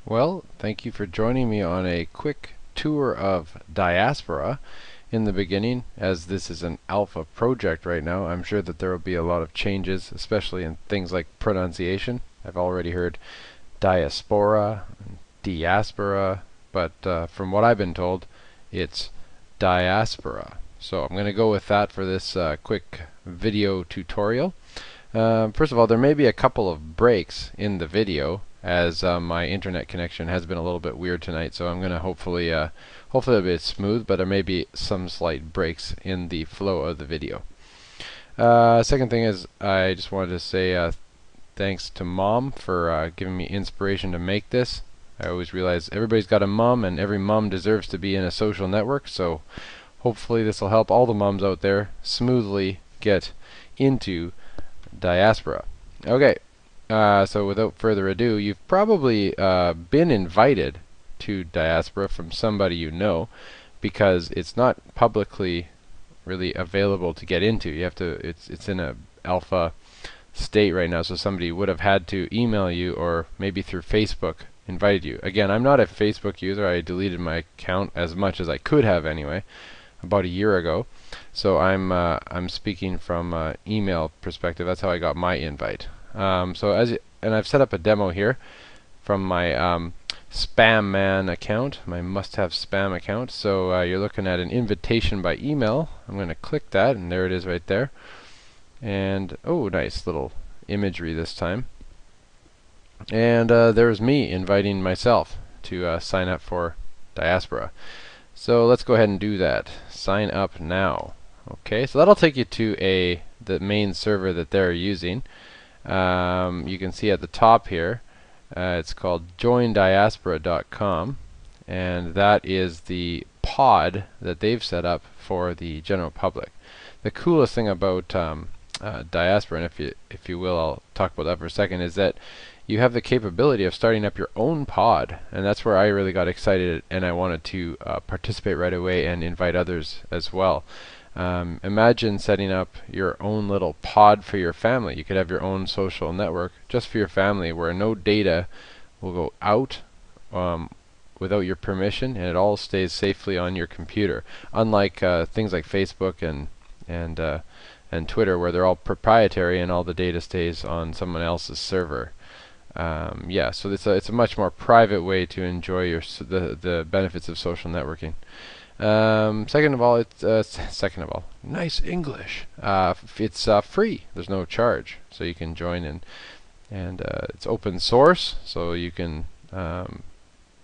Well, thank you for joining me on a quick tour of Diaspora. In the beginning, as this is an alpha project right now, I'm sure that there will be a lot of changes, especially in things like pronunciation. I've already heard Diaspora, Diaspora, but from what I've been told, it's Diaspora. So I'm going to go with that for this quick video tutorial. First of all, there may be a couple of breaks in the video as my internet connection has been a little bit weird tonight, so I'm going to hopefully it'll be smooth, but there may be some slight breaks in the flow of the video. Second thing is I just wanted to say thanks to Mom for giving me inspiration to make this. I always realize everybody's got a mom, and every mom deserves to be in a social network, so hopefully this will help all the moms out there smoothly get into Diaspora. Okay, so without further ado, you've probably been invited to Diaspora from somebody you know, because it's not publicly really available to get into. You have to. It's in a alpha state right now, so somebody would have had to email you or maybe through Facebook invited you. Again, I'm not a Facebook user. I deleted my account as much as I could have anyway, about a year ago. So I'm speaking from email perspective. That's how I got my invite. And I've set up a demo here from my Spam Man account, my must-have spam account. So you're looking at an invitation by email. I'm going to click that, and there it is right there. And oh, nice little imagery this time. And there's me inviting myself to sign up for Diaspora. So let's go ahead and do that. Sign up now. Okay, so that'll take you to the main server that they're using. You can see at the top here, it's called joindiaspora.com, and that is the pod that they've set up for the general public. The coolest thing about Diaspora, and if you will, I'll talk about that for a second, is that you have the capability of starting up your own pod, and that's where I really got excited, and I wanted to participate right away and invite others as well. Imagine setting up your own little pod for your family. You could have your own social network just for your family, where no data will go out without your permission, and it all stays safely on your computer. Unlike things like Facebook and Twitter, where they're all proprietary and all the data stays on someone else's server. Yeah, so it's a much more private way to enjoy the benefits of social networking. Second of all, nice English. It's free. There's no charge, so you can join and it's open source, so you can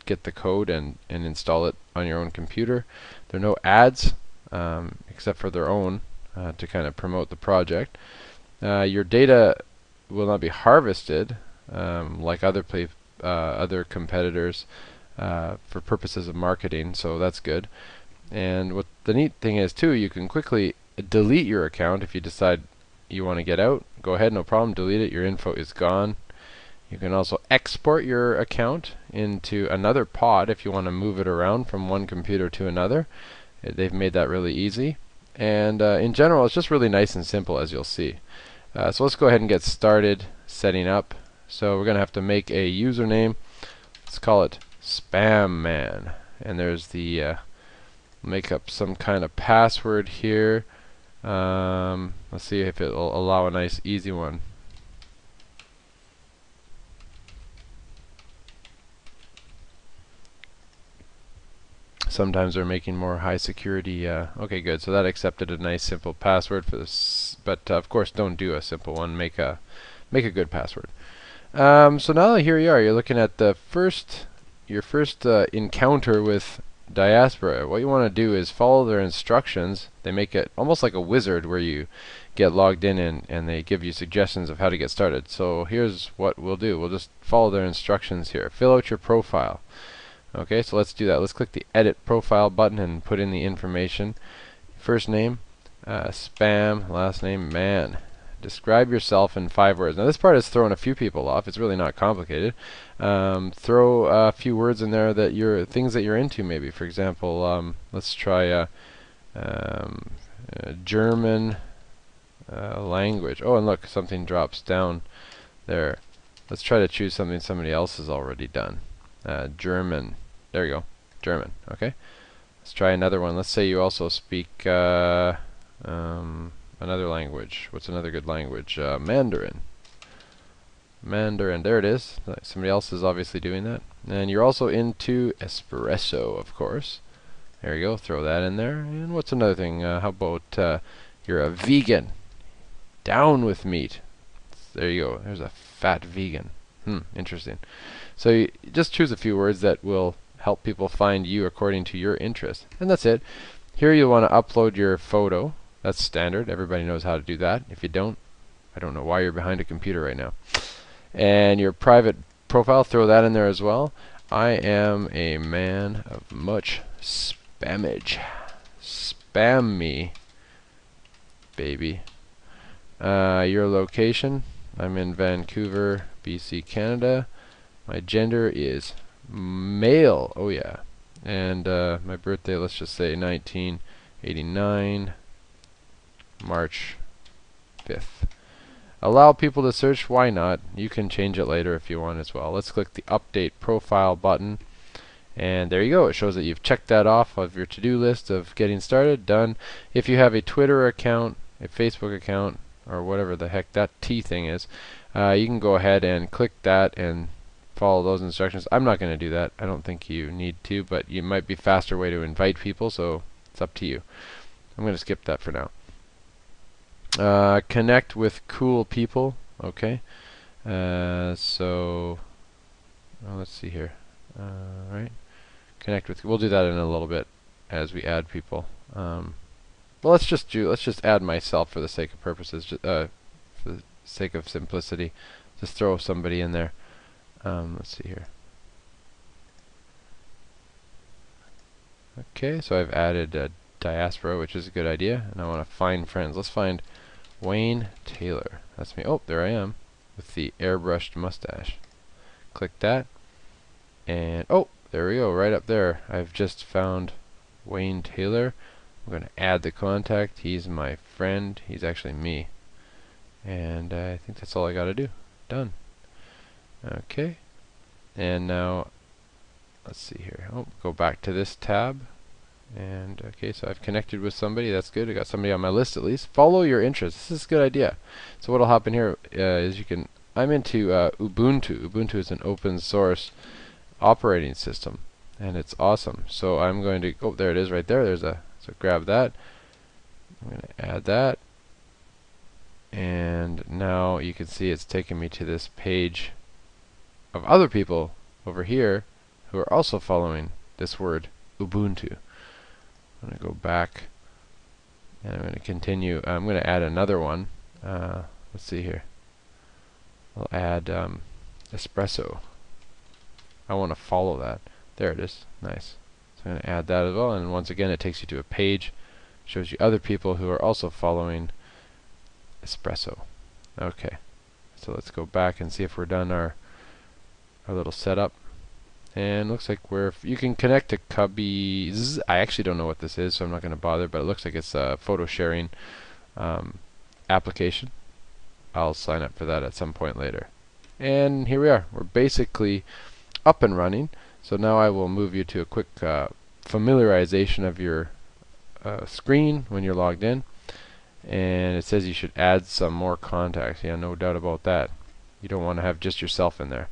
get the code and install it on your own computer. There are no ads except for their own to kind of promote the project. Your data will not be harvested like other competitors for purposes of marketing, so that's good. And what the neat thing is too, you can quickly delete your account if you decide you want to get out. Go ahead, no problem, delete it, your info is gone. You can also export your account into another pod if you want to move it around from one computer to another. They've made that really easy. And in general, it's just really nice and simple, as you'll see. So let's go ahead and get started setting up. So we're going to have to make a username. Let's call it Spam Man. And there's the make up some kind of password here. Let's see if it'll allow a nice easy one. Sometimes they're making more high security. Okay, good. So that accepted a nice simple password for this, but of course don't do a simple one. Make a good password. So now here you are. You're looking at your first encounter with Diaspora. What you want to do is follow their instructions. They make it almost like a wizard where you get logged in and they give you suggestions of how to get started. So here's what we'll do. We'll just follow their instructions here. Fill out your profile. Okay, so let's do that. Let's click the edit profile button and put in the information. First name, Spam, last name, Man. Describe yourself in 5 words. Now this part has thrown a few people off. It's really not complicated. Throw a few words in there that things that you're into, maybe. For example, let's try German language. Oh, and look, something drops down there. Let's try to choose something somebody else has already done. German. There you go. German. Okay. Let's try another one. Let's say you also speak another language. What's another good language? Mandarin. Mandarin. There it is. Somebody else is obviously doing that. And you're also into espresso, of course. There you go. Throw that in there. And what's another thing? How about you're a vegan? Down with meat. There you go. There's a fat vegan. Interesting. So you just choose a few words that will help people find you according to your interest. And that's it. Here you'll want to upload your photo. That's standard. Everybody knows how to do that. If you don't, I don't know why you're behind a computer right now. And your private profile, throw that in there as well. I am a man of much spammage. Spam me, baby. Your location, I'm in Vancouver, BC, Canada. My gender is male. Oh yeah. And my birthday, let's just say 1989, March 5th. Allow people to search, why not? You can change it later if you want as well. Let's click the update profile button. And there you go. It shows that you've checked that off of your to-do list of getting started. Done. If you have a Twitter account, a Facebook account, or whatever the heck that T thing is, you can go ahead and click that and follow those instructions. I'm not going to do that. I don't think you need to, but it might be a faster way to invite people, so it's up to you. I'm going to skip that for now. Connect with cool people. Okay. So let's see here. Right. Connect with. We'll do that in a little bit as we add people. Well, let's just add myself for the sake of purposes. For the sake of simplicity, just throw somebody in there. Let's see here. Okay, so I've added Diaspora, which is a good idea, and I want to find friends. Let's find Wayne Taylor. That's me. Oh, there I am with the airbrushed mustache. Click that, and oh, there we go, right up there. I've just found Wayne Taylor. I'm going to add the contact. He's my friend. He's actually me. And I think that's all I got to do. Done. Okay. And now, let's see here. Oh, go back to this tab. And okay, so I've connected with somebody. That's good. I got somebody on my list at least. Follow your interests. This is a good idea. So what'll happen here is you can. I'm into Ubuntu. Ubuntu is an open source operating system, and it's awesome. So I'm going to. Oh, there it is, right there. There's a. So grab that. I'm going to add that, and now you can see it's taking me to this page of other people over here who are also following this word Ubuntu. I'm going to go back and I'm going to continue. I'm going to add another one. Let's see here. I'll add espresso. I want to follow that. There it is. Nice. So I'm going to add that as well. And once again, it takes you to a page. Shows you other people who are also following espresso. Okay. So let's go back and see if we're done our little setup. And looks like you can connect to Cubbies. I actually don't know what this is, so I'm not going to bother, but it looks like it's a photo sharing application. I'll sign up for that at some point later. And here we are. We're basically up and running. So now I will move you to a quick familiarization of your screen when you're logged in. And it says you should add some more contacts. Yeah, no doubt about that. You don't want to have just yourself in there.